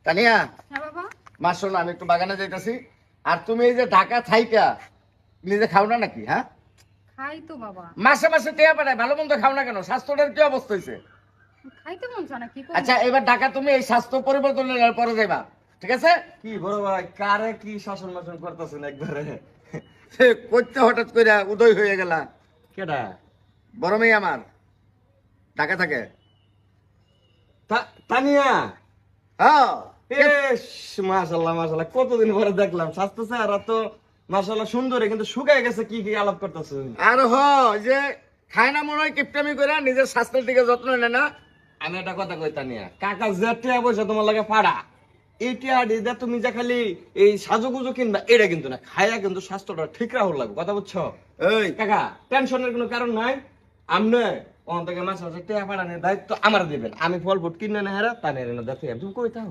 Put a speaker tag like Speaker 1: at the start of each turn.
Speaker 1: তানিয়া
Speaker 2: হ্যাঁ বাবা।
Speaker 1: মা শোনো, আমি একটু বাগানে যাইতাছি। আর তুমি এই যে ঢাকা থাইকা নিজে খাও না নাকি? হ্যাঁ,
Speaker 2: খাই তো বাবা।
Speaker 1: মাসে মাসে টেয়া পাঠায়, ভালো মন্দ খাও না কেন? স্বাস্থ্যটার কি অবস্থা হয়েছে?
Speaker 2: খাইতে মন চায় না, কি করব?
Speaker 1: আচ্ছা, এবার ঢাকা তুমি এই স্বাস্থ্য পরিবর্তনের পরে যাইবা, ঠিক আছে?
Speaker 3: কি বড় ভাই, কারে কি শাসন মাসন করতেছেন একবারে?
Speaker 1: সে করতে হঠাৎ করে উদয় হয়ে গেলা।
Speaker 3: কেডা?
Speaker 1: বড় মেয়ে আমার ঢাকা থাকে।
Speaker 3: তানিয়া?
Speaker 1: হ্যাঁ,
Speaker 3: এস মাশাআল্লাহ মাশাআল্লাহ, কতদিন পরে দেখলাম। স্বাস্থ্য চেহারা তো মাশাআল্লাহ সুন্দরী, কিন্তু শুকায় গেছে। কি কি আলাপ করতেছেন?
Speaker 1: আর যে খায় না মনে হয় কিপটামি করে, নিজের স্বাস্থ্যের দিকে যত্ন নেয় না।
Speaker 3: আমি একটা কথা কই তানিয়া, কাকা যে টিয়া পয়সা তোমার লাগে পাড়া, এই টিয়া দিয়ে তুমি যে খালি এই সাজুগুজু কিনবা, এটা কিন্তু না, খায়া কিন্তু স্বাস্থ্যটা ঠিক রাখুন লাগবে, কথা বুঝছো?
Speaker 1: এই
Speaker 3: কাকা, টেনশনের কোনো কারণ নাই। আমনে ওখান থেকে মাসে মাসে টিয়া পাঠানোর দায়িত্ব আমার দিবেন। আমি ফল ফুট কিনে না হারা তা নেই না দেখে তুমি কই থাকো।